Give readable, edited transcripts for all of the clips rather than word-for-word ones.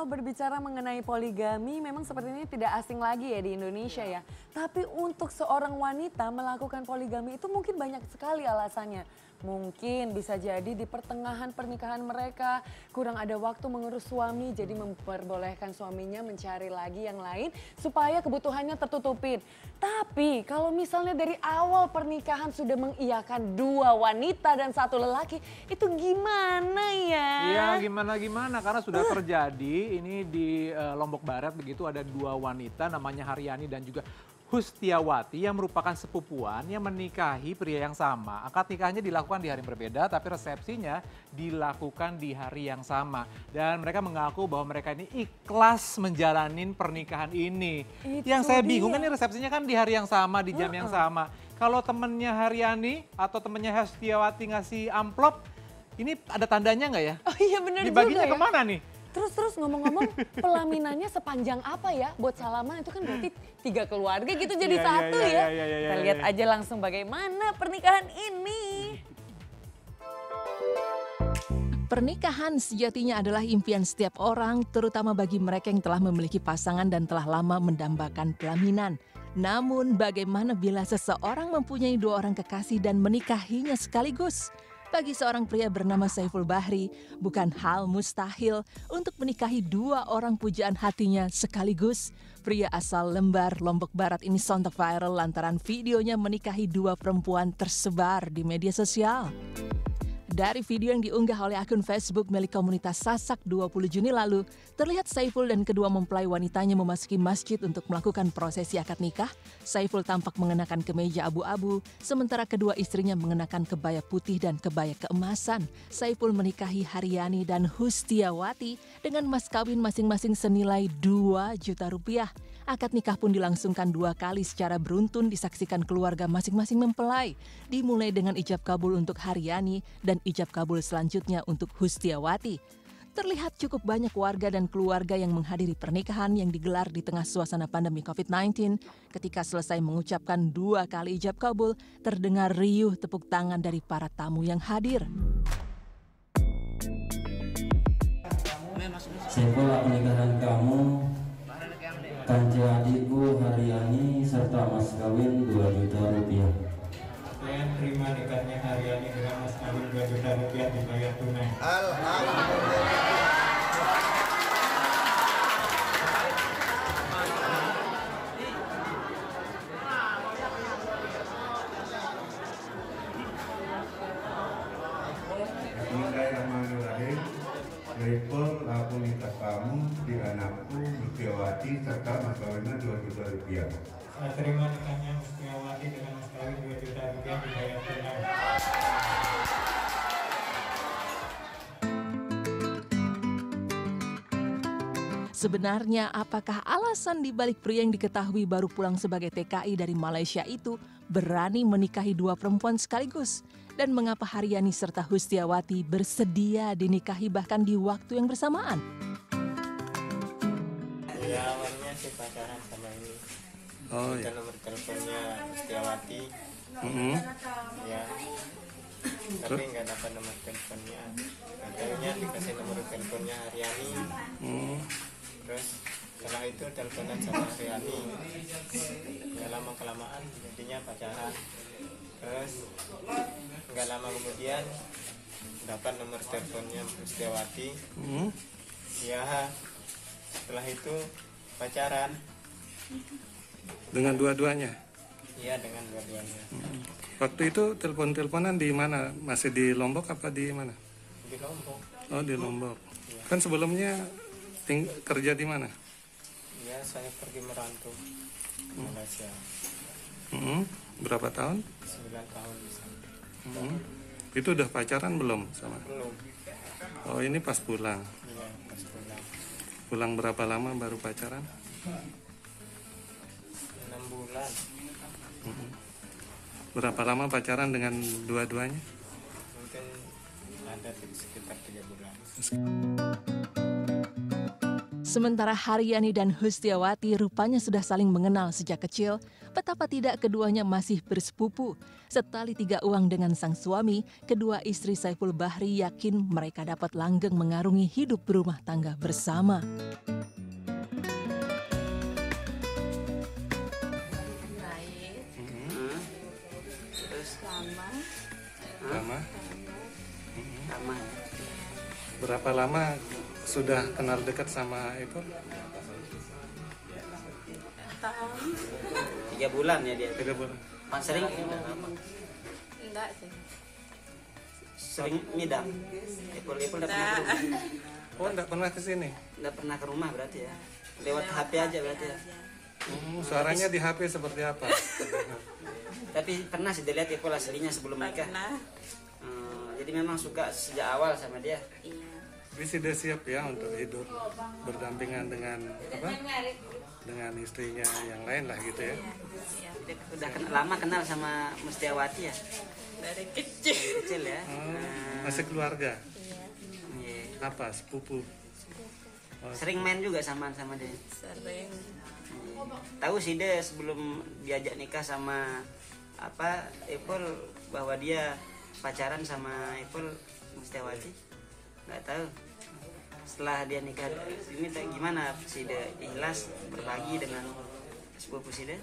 Kalau berbicara mengenai poligami memang sepertinya tidak asing lagi ya di Indonesia ya. Tapi untuk seorang wanita melakukan poligami itu mungkin banyak sekali alasannya. Mungkin bisa jadi di pertengahan pernikahan mereka kurang ada waktu mengurus suami, jadi memperbolehkan suaminya mencari lagi yang lain supaya kebutuhannya tertutupin. Tapi kalau misalnya dari awal pernikahan sudah mengiyakan 2 wanita dan 1 lelaki, itu gimana ya? Iya, gimana-gimana karena sudah terjadi ini di Lombok Barat begitu, ada 2 wanita namanya Haryani dan juga Hustiawati yang merupakan sepupuan yang menikahi pria yang sama. Akad nikahnya dilakukan di hari yang berbeda tapi resepsinya dilakukan di hari yang sama. Dan mereka mengaku bahwa mereka ini ikhlas menjalanin pernikahan ini. Yang saya bingung kan ini resepsinya kan di hari yang sama, di jam yang sama. Kalau temennya Haryani atau temennya Hustiawati ngasih amplop, ini ada tandanya nggak ya? Oh iya benar juga dibaginya ya. kemana nih? Terus ngomong-ngomong pelaminannya sepanjang apa ya buat salaman itu kan berarti 3 keluarga gitu jadi satu ya. Kita lihat aja langsung bagaimana pernikahan ini. Pernikahan sejatinya adalah impian setiap orang, terutama bagi mereka yang telah memiliki pasangan dan telah lama mendambakan pelaminan. Namun bagaimana bila seseorang mempunyai 2 orang kekasih dan menikahinya sekaligus? Bagi seorang pria bernama Saiful Bahri, bukan hal mustahil untuk menikahi 2 orang pujaan hatinya sekaligus. Pria asal Lembar, Lombok Barat ini sontak viral lantaran videonya menikahi 2 perempuan tersebar di media sosial. Dari video yang diunggah oleh akun Facebook milik komunitas Sasak 20 Juni lalu, terlihat Saiful dan kedua mempelai wanitanya memasuki masjid untuk melakukan prosesi akad nikah. Saiful tampak mengenakan kemeja abu-abu, sementara kedua istrinya mengenakan kebaya putih dan kebaya keemasan. Saiful menikahi Haryani dan Hustiawati dengan mas kawin masing-masing senilai 2 juta rupiah. Akad nikah pun dilangsungkan 2 kali secara beruntun disaksikan keluarga masing-masing mempelai. Dimulai dengan ijab kabul untuk Haryani dan ijab kabul selanjutnya untuk Hustiawati. Terlihat cukup banyak warga dan keluarga yang menghadiri pernikahan yang digelar di tengah suasana pandemi COVID-19. Ketika selesai mengucapkan 2 kali ijab kabul, terdengar riuh tepuk tangan dari para tamu yang hadir. Setelah pernikahan kamu, kanci adikku Haryani serta mas kawin 2 juta rupiah. Saya terima nikahnya Haryani dengan mas kawin 2 juta rupiah dibayar tunai. Alhamdulillah. Bismillahirrahmanirrahim. Saiful, aku nikah kamu di anakku Hustiawati serta mas kawinnya 2 juta rupiah. Saya terima nikahnya Hustiawati dengan mas kawin 2 juta rupiah dibayar tunai. Sebenarnya apakah alasan dibalik pria yang diketahui baru pulang sebagai TKI dari Malaysia itu berani menikahi 2 perempuan sekaligus? Dan mengapa Haryani serta Hustiawati bersedia dinikahi bahkan di waktu yang bersamaan? Ya awalnya sih pacaran sama ini. Oh Dan iya. nomor teleponnya Hustiawati. Ya. Tapi nggak dapat nomor teleponnya. Katanya dikasih nomor teleponnya Haryani. Terus setelah itu teleponan sama Haryani. Ya lama kelamaan jadinya pacaran. Terus nggak lama kemudian dapat nomor teleponnya Hustiawati. Ya setelah itu pacaran. Dengan dua-duanya? Iya dengan dua-duanya. Waktu itu telepon-teleponan di mana? Masih di Lombok apa di mana? Di Lombok. Oh di Lombok. Kan sebelumnya kerja di mana? Ya saya pergi merantau ke Malaysia. Berapa tahun? 9 tahun di sana. Itu udah pacaran belum sama? Belum. Oh ini pas pulang. Iya pas pulang. Pulang berapa lama baru pacaran? 6 bulan. Berapa lama pacaran dengan dua-duanya? Mungkin ada sekitar 3 bulan. Sementara Haryani dan Hustiawati rupanya sudah saling mengenal sejak kecil, betapa tidak keduanya masih bersepupu. Setali 3 uang dengan sang suami, kedua istri Saiful Bahri yakin mereka dapat langgeng mengarungi hidup berumah tangga bersama. Lama? Berapa lama sudah kenal dekat sama itu? 3 bulan ya dia. 3 bulan. Sering? Enggak sih. Sering midang. Ipul enggak pernah ke rumah. Oh, enggak pernah ke sini? Enggak pernah ke rumah berarti ya. Lewat HP aja berarti ya. Suaranya di HP seperti apa? Tapi pernah sih dilihat Ipul aslinya sebelum nikah. Jadi memang suka sejak awal sama dia. Jadi sudah siap ya untuk hidup berdampingan dengan apa? Dengan istrinya yang lain lah gitu ya. Udah lama kenal sama Mustiawati ya. Dari kecil. Kecil ya. Masih keluarga. Iya. Apa sepupu? Sering main juga sama dia. Sering. Tahu sih deh sebelum diajak nikah sama Ipul bahwa dia pacaran sama Ipul Mustiawati. Nggak tahu. Setelah dia nikah ini gimana sih dia ikhlas berbagi dengan sepupu sih dia?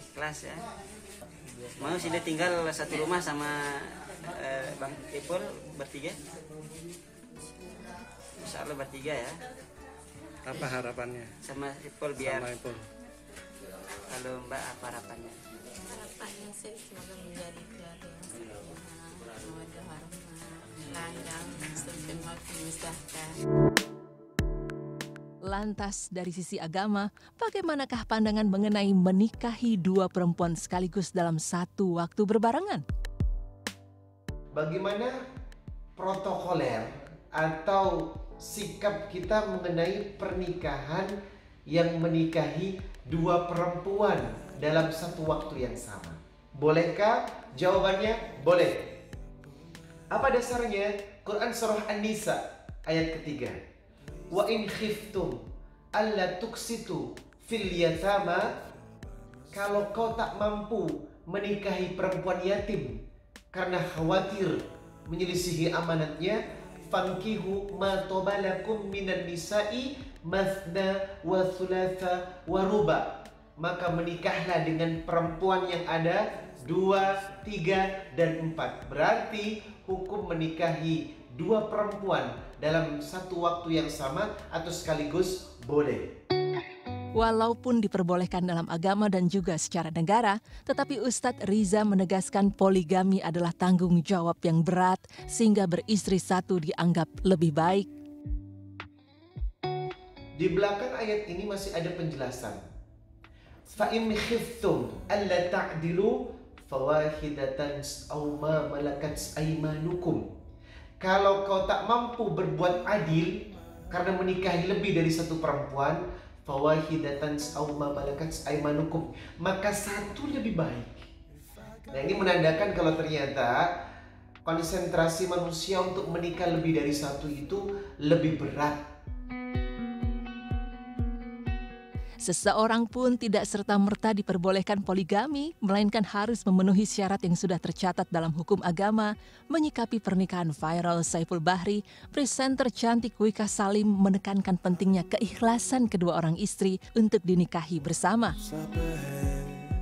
Ikhlas ya. Mau sih dia tinggal satu rumah sama Bang Ipul bertiga? Insya Allah bertiga ya. Apa harapannya? Sama Ipul biar. Sama Ipul. Kalau Mbak apa harapannya? Harapannya sih semoga menjadi keluarga yang sempurna, mawaddah warahmah, langgeng sampai makin mesahkan. Lantas dari sisi agama, bagaimanakah pandangan mengenai menikahi 2 perempuan sekaligus dalam satu waktu berbarengan? Bagaimana protokoler atau sikap kita mengenai pernikahan yang menikahi 2 perempuan dalam satu waktu yang sama? Bolehkah? Jawabannya boleh. Apa dasarnya? Quran surah An-Nisa ayat ketiga. Wa in khiftum alla tuksitu fil yatama, kalau kau tak mampu menikahi perempuan yatim karena khawatir menyelisihi amanatnya, fankihu ma tobalakum minan nisa'i mathna wa thulatha wa ruba, maka menikahlah dengan perempuan yang ada 2, 3, dan 4. Berarti hukum menikahi 2 perempuan dalam satu waktu yang sama atau sekaligus boleh. Walaupun diperbolehkan dalam agama dan juga secara negara, tetapi Ustadz Riza menegaskan poligami adalah tanggung jawab yang berat sehingga beristri satu dianggap lebih baik. Di belakang ayat ini masih ada penjelasan. Fa in khiftum alla ta'dilu fawahidatan aw ma malakat aymanukum. Kalau kau tak mampu berbuat adil karena menikahi lebih dari satu perempuan, fawahidatan aw ma malakat aymanukum, maka satu lebih baik. Nah, ini menandakan kalau ternyata konsentrasi manusia untuk menikah lebih dari satu itu lebih berat. Seseorang pun tidak serta-merta diperbolehkan poligami, melainkan harus memenuhi syarat yang sudah tercatat dalam hukum agama. Menyikapi pernikahan viral Saiful Bahri, presenter cantik Wika Salim menekankan pentingnya keikhlasan kedua orang istri untuk dinikahi bersama.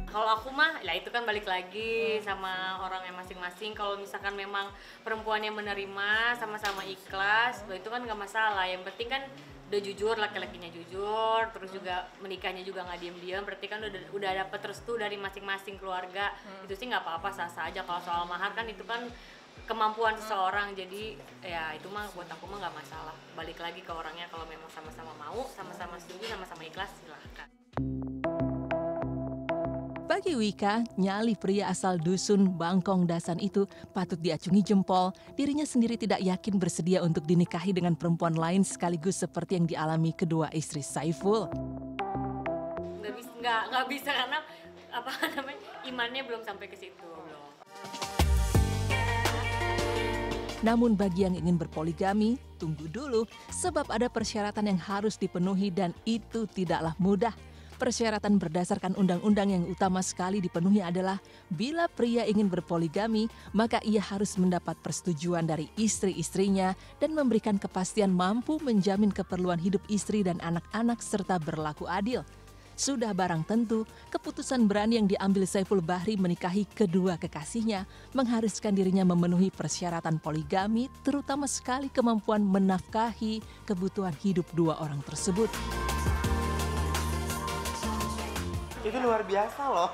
Kalau aku mah, ya itu kan balik lagi sama orang yang masing-masing. Kalau misalkan memang perempuan yang menerima sama-sama ikhlas, itu kan nggak masalah. Yang penting kan udah jujur, laki-lakinya jujur, terus juga menikahnya juga nggak diem-diem. Berarti kan udah dapet restu dari masing-masing keluarga. Itu sih nggak apa-apa, sah-sah aja. Kalau soal mahar kan itu kan kemampuan seseorang. Jadi ya itu mah buat aku mah nggak masalah. Balik lagi ke orangnya, kalau memang sama-sama mau, sama-sama setuju, sama-sama ikhlas, silahkan. Bagi Wika, nyali pria asal dusun Bangkong Dasan itu patut diacungi jempol. Dirinya sendiri tidak yakin bersedia untuk dinikahi dengan perempuan lain sekaligus seperti yang dialami kedua istri Saiful. Nggak bisa karena imannya belum sampai ke situ. Namun bagi yang ingin berpoligami, tunggu dulu sebab ada persyaratan yang harus dipenuhi dan itu tidaklah mudah. Persyaratan berdasarkan undang-undang yang utama sekali dipenuhi adalah bila pria ingin berpoligami, maka ia harus mendapat persetujuan dari istri-istrinya dan memberikan kepastian mampu menjamin keperluan hidup istri dan anak-anak serta berlaku adil. Sudah barang tentu, keputusan berani yang diambil Saiful Bahri menikahi kedua kekasihnya mengharuskan dirinya memenuhi persyaratan poligami, terutama sekali kemampuan menafkahi kebutuhan hidup dua orang tersebut. Itu luar biasa loh.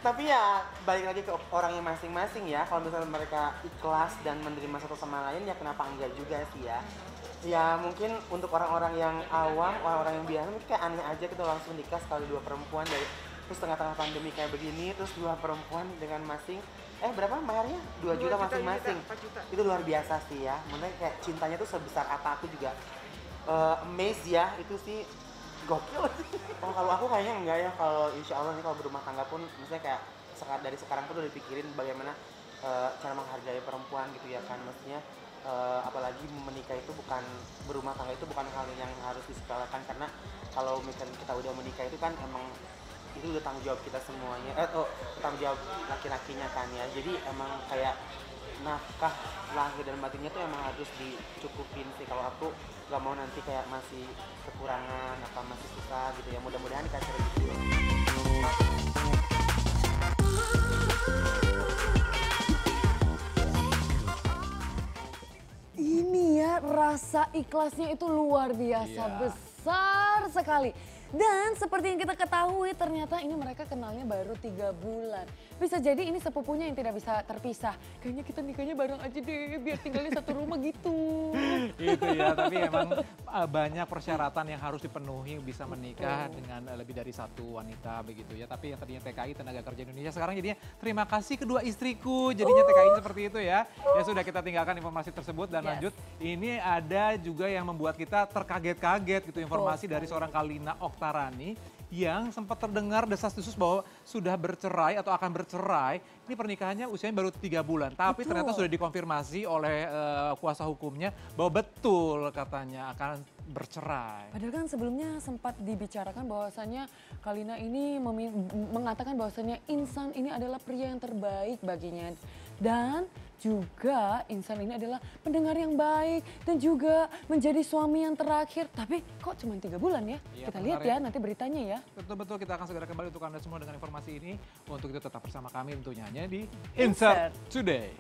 Tapi ya balik lagi ke orangnya masing-masing ya. Kalau misalnya mereka ikhlas dan menerima satu sama lain ya kenapa enggak juga sih ya. Ya mungkin untuk orang-orang yang awam, orang-orang yang biasa mungkin kayak aneh aja gitu langsung nikah sekali dua perempuan dari terus tengah-tengah pandemi kayak begini terus dua perempuan dengan masing berapa maharnya? 2 juta masing-masing. Itu luar biasa sih ya. Maksudnya kayak cintanya tuh sebesar apa aku juga amazed ya. Itu sih gokil. Oh, kalau aku kayaknya enggak ya. Kalau insya Allah nih kalau berumah tangga pun misalnya kayak dari sekarang pun udah dipikirin bagaimana cara menghargai perempuan gitu ya kan. Maksudnya apalagi menikah itu bukan, berumah tangga itu bukan hal yang harus disepelekan karena kalau misalnya kita udah menikah itu kan emang itu udah tanggung jawab kita semuanya. Tanggung jawab laki-lakinya kan ya. Jadi emang kayak nafkah lahir dan batinnya tuh emang harus dicukupin sih. Kalau aku gak mau nanti kayak masih kekurangan apa masih susah gitu ya, mudah-mudahan dikasih rezeki. Ini ya rasa ikhlasnya itu luar biasa besar sekali. Dan seperti yang kita ketahui ternyata ini mereka kenalnya baru 3 bulan. Bisa jadi ini sepupunya yang tidak bisa terpisah. Kayaknya kita nikahnya bareng aja deh biar tinggalnya satu rumah gitu. Itu ya, tapi emang banyak persyaratan yang harus dipenuhi bisa menikah dengan lebih dari satu wanita begitu ya. Tapi yang tadinya TKI Tenaga Kerja Indonesia sekarang jadinya terima kasih kedua istriku. Jadinya TKI seperti itu ya. Ya sudah kita tinggalkan informasi tersebut dan lanjut. Ini ada juga yang membuat kita terkaget-kaget gitu informasi dari seorang Kalina Oktarani yang sempat terdengar desas-desus bahwa sudah bercerai atau akan bercerai. Ini pernikahannya usianya baru 3 bulan. Tapi ternyata sudah dikonfirmasi oleh kuasa hukumnya bahwa betul katanya akan bercerai. Padahal kan sebelumnya sempat dibicarakan bahwasannya Kalina ini mengatakan bahwasannya Insan ini adalah pria yang terbaik baginya. Dan juga Insan ini adalah pendengar yang baik dan juga menjadi suami yang terakhir. Tapi kok cuma 3 bulan ya? Kita lihat ya nanti beritanya ya. Betul-betul kita akan segera kembali untuk Anda semua dengan informasi ini. Untuk itu tetap bersama kami tentunya hanya di Insert Today.